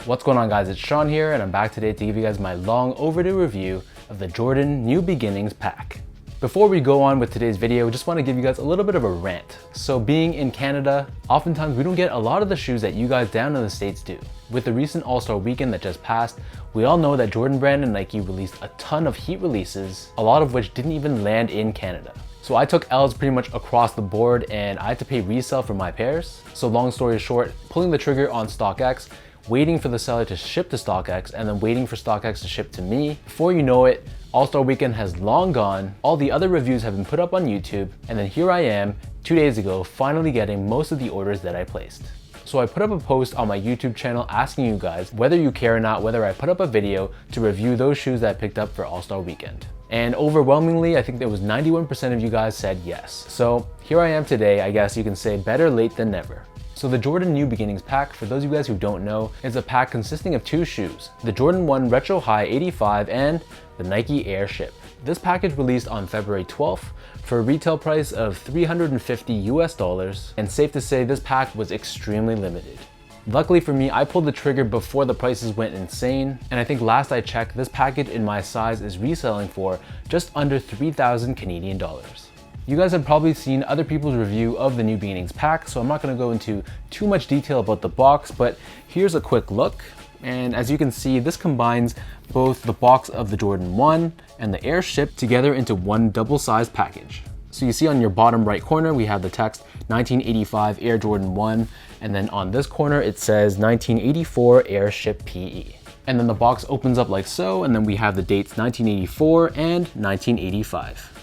What's going on, guys? It's Sean here, and I'm back today to give you guys my long overdue review of the Jordan New Beginnings pack. Before we go on with today's video, I just want to give you guys a little bit of a rant. So being in Canada, oftentimes we don't get a lot of the shoes that you guys down in the States do. With the recent All-Star weekend that just passed, we all know that Jordan Brand and Nike released a ton of heat releases, a lot of which didn't even land in Canada. So I took L's pretty much across the board and I had to pay resale for my pairs. So long story short, pulling the trigger on StockX, waiting for the seller to ship to StockX, and then waiting for StockX to ship to me. Before you know it, All-Star Weekend has long gone, all the other reviews have been put up on YouTube, and then here I am, 2 days ago, finally getting most of the orders that I placed. So I put up a post on my YouTube channel asking you guys whether you care or not whether I put up a video to review those shoes that I picked up for All-Star Weekend. And overwhelmingly, I think there was 91% of you guys said yes. So here I am today, I guess you can say better late than never. So the Jordan New Beginnings pack, for those of you guys who don't know, is a pack consisting of two shoes, the Jordan 1 Retro High 85 and the Nike Airship. This package released on February 12th for a retail price of $350 US, and safe to say this pack was extremely limited. Luckily for me, I pulled the trigger before the prices went insane, and I think last I checked, this package in my size is reselling for just under 3,000 Canadian dollars. You guys have probably seen other people's review of the New Beginnings pack, so I'm not going to go into too much detail about the box, but here's a quick look. And as you can see, this combines both the box of the Jordan 1 and the Airship together into one double-sized package. So you see on your bottom right corner, we have the text 1985 Air Jordan 1, and then on this corner it says 1984 Airship PE. And then the box opens up like so, and then we have the dates 1984 and 1985.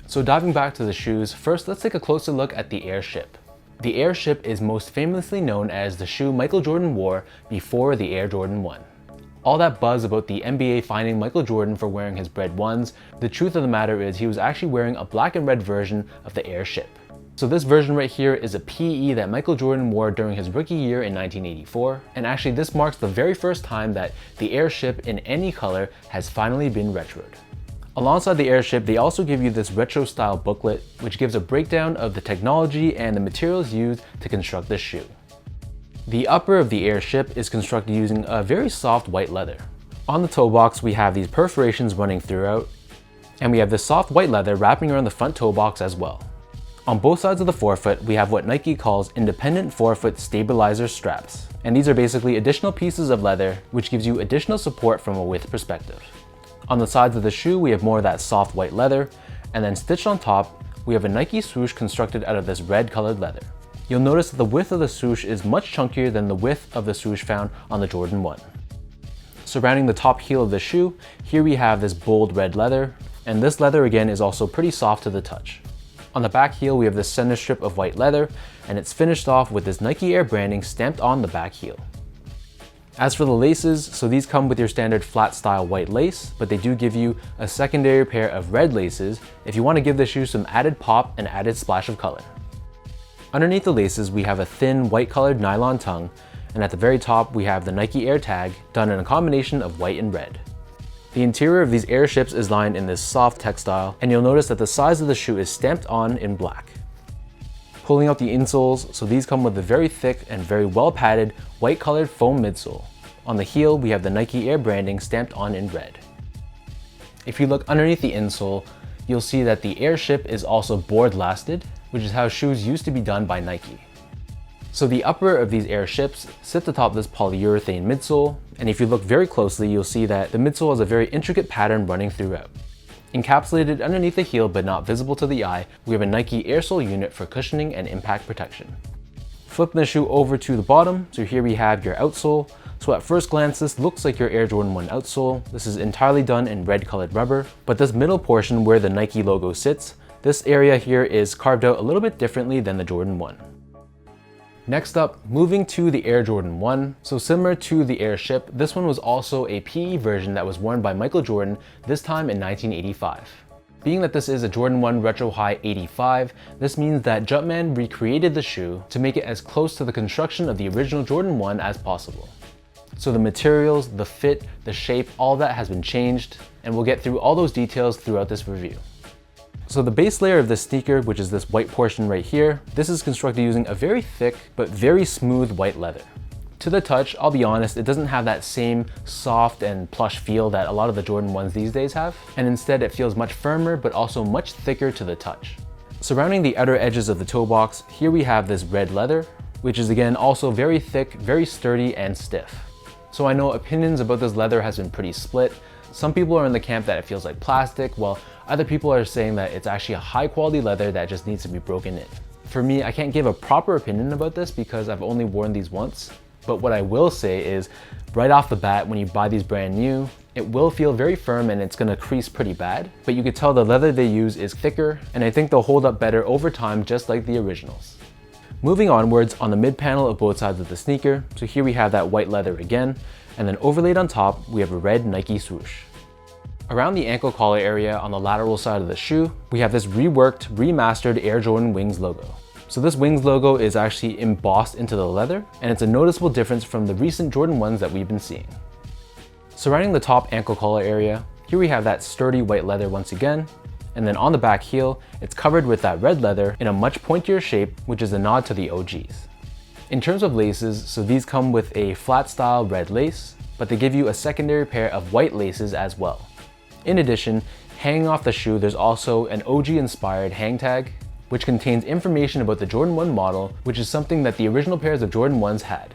So diving back to the shoes, first let's take a closer look at the Airship. The Airship is most famously known as the shoe Michael Jordan wore before the Air Jordan 1. All that buzz about the NBA finding Michael Jordan for wearing his Bred 1s, the truth of the matter is he was actually wearing a black and red version of the Airship. So this version right here is a PE that Michael Jordan wore during his rookie year in 1984, and actually this marks the very first time that the Airship in any color has finally been retroed. Alongside the Airship, they also give you this retro style booklet, which gives a breakdown of the technology and the materials used to construct this shoe. The upper of the Airship is constructed using a very soft white leather. On the toe box, we have these perforations running throughout, and we have this soft white leather wrapping around the front toe box as well. On both sides of the forefoot, we have what Nike calls independent forefoot stabilizer straps, and these are basically additional pieces of leather which gives you additional support from a width perspective. On the sides of the shoe, we have more of that soft white leather, and then stitched on top, we have a Nike swoosh constructed out of this red colored leather. You'll notice that the width of the swoosh is much chunkier than the width of the swoosh found on the Jordan 1. Surrounding the top heel of the shoe, here we have this bold red leather, and this leather again is also pretty soft to the touch. On the back heel, we have this center strip of white leather, and it's finished off with this Nike Air branding stamped on the back heel. As for the laces, so these come with your standard flat style white lace, but they do give you a secondary pair of red laces if you want to give the shoe some added pop and added splash of color. Underneath the laces, we have a thin white colored nylon tongue, and at the very top, we have the Nike Air tag done in a combination of white and red. The interior of these Airships is lined in this soft textile, and you'll notice that the size of the shoe is stamped on in black. Pulling out the insoles, so these come with a very thick and very well padded white colored foam midsole. On the heel, we have the Nike Air branding stamped on in red. If you look underneath the insole, you'll see that the Airship is also board lasted, which is how shoes used to be done by Nike. So the upper of these Airships sits atop this polyurethane midsole, and if you look very closely, you'll see that the midsole has a very intricate pattern running throughout. Encapsulated underneath the heel but not visible to the eye, we have a Nike Airsole unit for cushioning and impact protection. Flipping the shoe over to the bottom, so here we have your outsole. So at first glance, this looks like your Air Jordan 1 outsole. This is entirely done in red colored rubber, but this middle portion where the Nike logo sits, this area here is carved out a little bit differently than the Jordan 1. Next up, moving to the Air Jordan 1. So similar to the Airship, this one was also a PE version that was worn by Michael Jordan, this time in 1985. Being that this is a Jordan 1 Retro High 85, this means that Jumpman recreated the shoe to make it as close to the construction of the original Jordan 1 as possible. So the materials, the fit, the shape, all that has been changed, and we'll get through all those details throughout this review. So the base layer of this sneaker, which is this white portion right here, this is constructed using a very thick but very smooth white leather. To the touch, I'll be honest, it doesn't have that same soft and plush feel that a lot of the Jordan 1s these days have, and instead it feels much firmer but also much thicker to the touch. Surrounding the outer edges of the toe box, here we have this red leather, which is again also very thick, very sturdy and stiff. So I know opinions about this leather has been pretty split. Some people are in the camp that it feels like plastic, while other people are saying that it's actually a high quality leather that just needs to be broken in. For me, I can't give a proper opinion about this because I've only worn these once. But what I will say is, right off the bat, when you buy these brand new, it will feel very firm and it's gonna crease pretty bad. But you could tell the leather they use is thicker, and I think they'll hold up better over time, just like the originals. Moving onwards, on the mid panel of both sides of the sneaker, so here we have that white leather again, and then overlaid on top, we have a red Nike swoosh. Around the ankle collar area on the lateral side of the shoe, we have this reworked, remastered Air Jordan Wings logo. So this Wings logo is actually embossed into the leather, and it's a noticeable difference from the recent Jordan 1s that we've been seeing. Surrounding the top ankle collar area, here we have that sturdy white leather once again, and then on the back heel, it's covered with that red leather in a much pointier shape, which is a nod to the OGs. In terms of laces, so these come with a flat style red lace, but they give you a secondary pair of white laces as well. In addition, hanging off the shoe, there's also an OG inspired hang tag, which contains information about the Jordan 1 model, which is something that the original pairs of Jordan 1s had.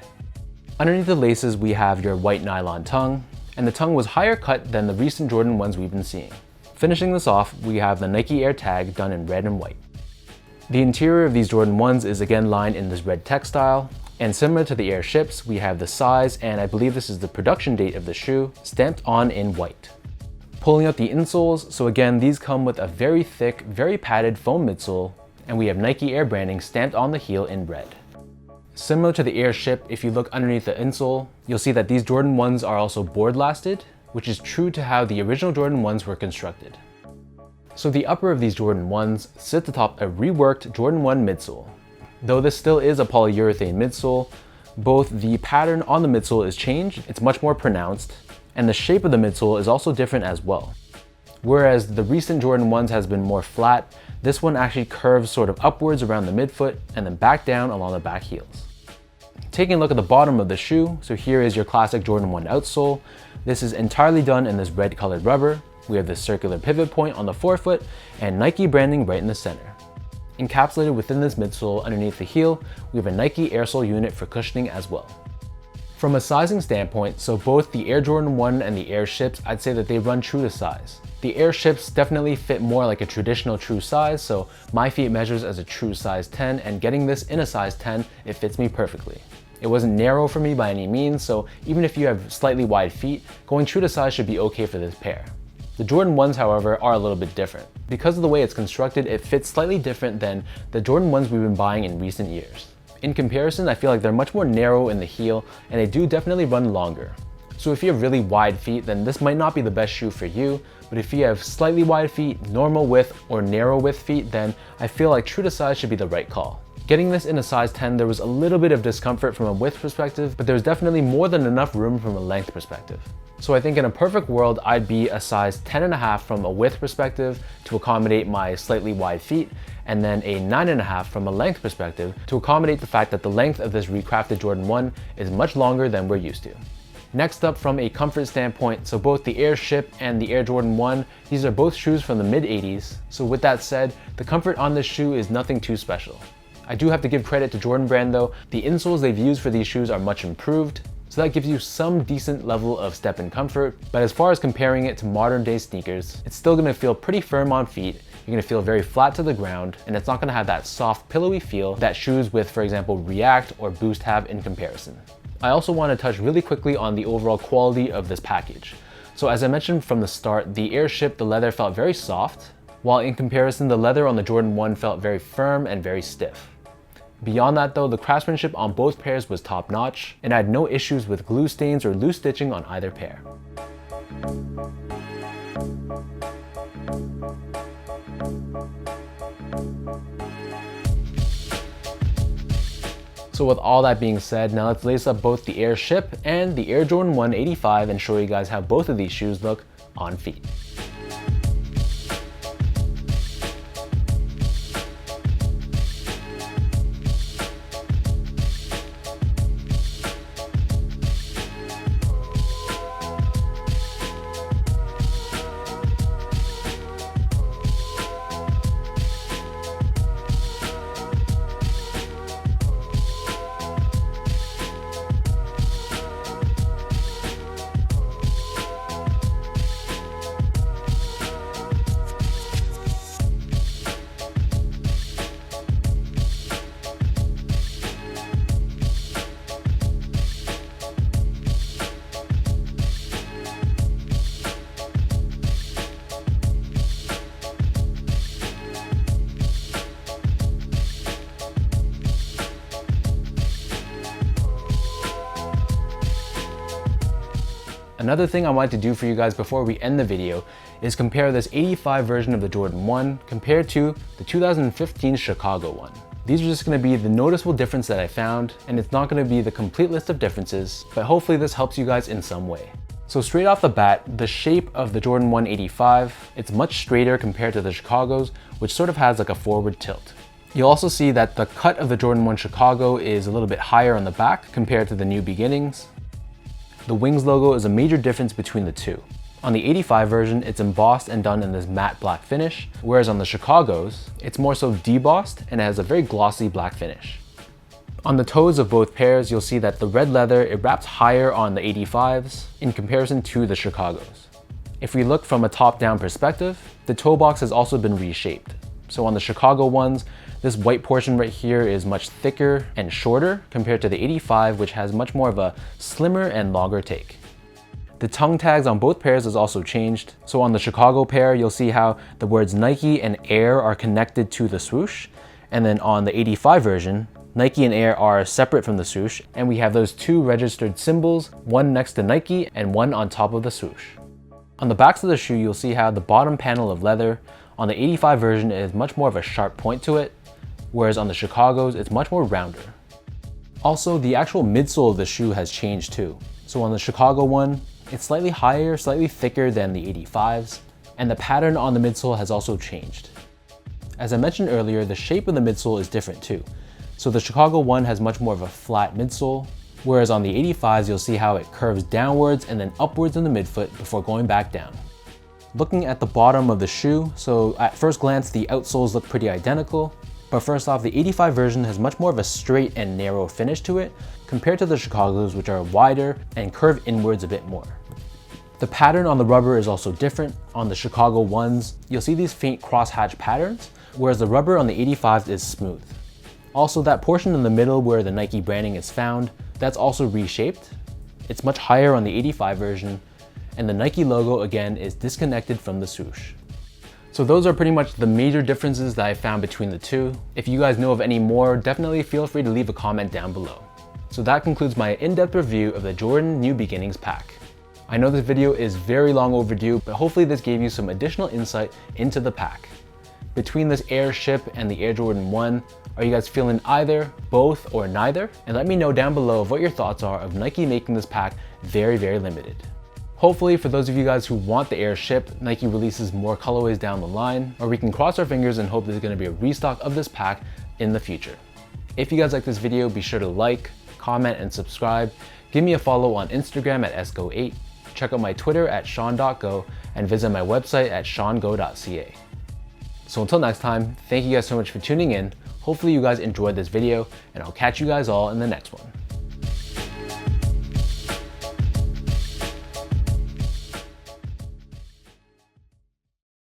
Underneath the laces, we have your white nylon tongue, and the tongue was higher cut than the recent Jordan 1s we've been seeing. Finishing this off, we have the Nike Air tag done in red and white. The interior of these Jordan 1s is again lined in this red textile, and similar to the Air ships, we have the size, and I believe this is the production date of the shoe, stamped on in white. Pulling out the insoles, so again, these come with a very thick, very padded foam midsole, and we have Nike Air branding stamped on the heel in red. Similar to the Air ship, if you look underneath the insole, you'll see that these Jordan 1s are also board lasted, which is true to how the original Jordan 1s were constructed. So the upper of these Jordan 1s sits atop a reworked Jordan 1 midsole. Though this still is a polyurethane midsole, both the pattern on the midsole is changed, it's much more pronounced, and the shape of the midsole is also different as well. Whereas the recent Jordan 1s has been more flat, this one actually curves sort of upwards around the midfoot and then back down along the back heels. Taking a look at the bottom of the shoe, so here is your classic Jordan 1 outsole. This is entirely done in this red colored rubber. We have this circular pivot point on the forefoot and Nike branding right in the center. Encapsulated within this midsole underneath the heel, we have a Nike airsole unit for cushioning as well. From a sizing standpoint, so both the Air Jordan 1 and the Air ships, I'd say that they run true to size. The Air ships definitely fit more like a traditional true size, so my feet measures as a true size 10, and getting this in a size 10, it fits me perfectly. It wasn't narrow for me by any means, so even if you have slightly wide feet, going true to size should be okay for this pair. The Jordan 1s, however, are a little bit different. Because of the way it's constructed, it fits slightly different than the Jordan 1s we've been buying in recent years. In comparison, I feel like they're much more narrow in the heel, and they do definitely run longer. So if you have really wide feet, then this might not be the best shoe for you, but if you have slightly wide feet, normal width, or narrow width feet, then I feel like true to size should be the right call. Getting this in a size 10, there was a little bit of discomfort from a width perspective, but there's definitely more than enough room from a length perspective. So I think in a perfect world, I'd be a size 10.5 from a width perspective to accommodate my slightly wide feet, and then a 9.5 from a length perspective to accommodate the fact that the length of this recrafted Jordan 1 is much longer than we're used to. Next up, from a comfort standpoint, so both the Air Ship and the Air Jordan 1, these are both shoes from the mid-80s. So with that said, the comfort on this shoe is nothing too special. I do have to give credit to Jordan Brand though. The insoles they've used for these shoes are much improved, so that gives you some decent level of step and comfort. But as far as comparing it to modern day sneakers, it's still gonna feel pretty firm on feet. You're gonna feel very flat to the ground, and it's not gonna have that soft, pillowy feel that shoes with, for example, React or Boost have in comparison. I also want to touch really quickly on the overall quality of this package. So as I mentioned from the start, the Air Ship, the leather felt very soft, while in comparison, the leather on the Jordan 1 felt very firm and very stiff. Beyond that though, the craftsmanship on both pairs was top notch, and I had no issues with glue stains or loose stitching on either pair. So with all that being said, now let's lace up both the Air Ship and the Air Jordan 1 85 and show you guys how both of these shoes look on feet. Another thing I wanted to do for you guys before we end the video is compare this 85 version of the Jordan 1 compared to the 2015 Chicago one. These are just going to be the noticeable difference that I found, and it's not going to be the complete list of differences, but hopefully this helps you guys in some way. So straight off the bat, the shape of the Jordan 1 85, it's much straighter compared to the Chicago's, which sort of has like a forward tilt. You'll also see that the cut of the Jordan 1 Chicago is a little bit higher on the back compared to the New Beginnings. The Wings logo is a major difference between the two. On the 85 version, it's embossed and done in this matte black finish, whereas on the Chicago's, it's more so debossed and it has a very glossy black finish. On the toes of both pairs, you'll see that the red leather, it wraps higher on the 85s in comparison to the Chicago's. If we look from a top-down perspective, the toe box has also been reshaped. So on the Chicago ones, this white portion right here is much thicker and shorter compared to the 85, which has much more of a slimmer and longer take. The tongue tags on both pairs is also changed. So on the Chicago pair, you'll see how the words Nike and Air are connected to the swoosh. And then on the 85 version, Nike and Air are separate from the swoosh, and we have those two registered symbols, one next to Nike and one on top of the swoosh. On the backs of the shoe, you'll see how the bottom panel of leather on the 85 version is much more of a sharp point to it, whereas on the Chicago's, it's much more rounder. Also, the actual midsole of the shoe has changed too. So on the Chicago one, it's slightly higher, slightly thicker than the 85s, and the pattern on the midsole has also changed. As I mentioned earlier, the shape of the midsole is different too. So the Chicago one has much more of a flat midsole, whereas on the 85s, you'll see how it curves downwards and then upwards in the midfoot before going back down. Looking at the bottom of the shoe, so at first glance, the outsoles look pretty identical. But first off, the 85 version has much more of a straight and narrow finish to it compared to the Chicago's, which are wider and curve inwards a bit more. The pattern on the rubber is also different. On the Chicago ones, you'll see these faint crosshatch patterns, whereas the rubber on the 85s is smooth. Also, that portion in the middle where the Nike branding is found, that's also reshaped. It's much higher on the 85 version, and the Nike logo again is disconnected from the swoosh. So those are pretty much the major differences that I found between the two. If you guys know of any more, definitely feel free to leave a comment down below. So that concludes my in-depth review of the Jordan New Beginnings pack. I know this video is very long overdue, but hopefully this gave you some additional insight into the pack. Between this Air Ship and the Air Jordan 1, are you guys feeling either, both, or neither? And let me know down below of what your thoughts are of Nike making this pack very, very limited. Hopefully, for those of you guys who want the Air Ship, Nike releases more colorways down the line, or we can cross our fingers and hope there's going to be a restock of this pack in the future. If you guys like this video, be sure to like, comment, and subscribe. Give me a follow on Instagram at sgo8, check out my Twitter at sean.go, and visit my website at seango.ca. So until next time, thank you guys so much for tuning in. Hopefully you guys enjoyed this video, and I'll catch you guys all in the next one.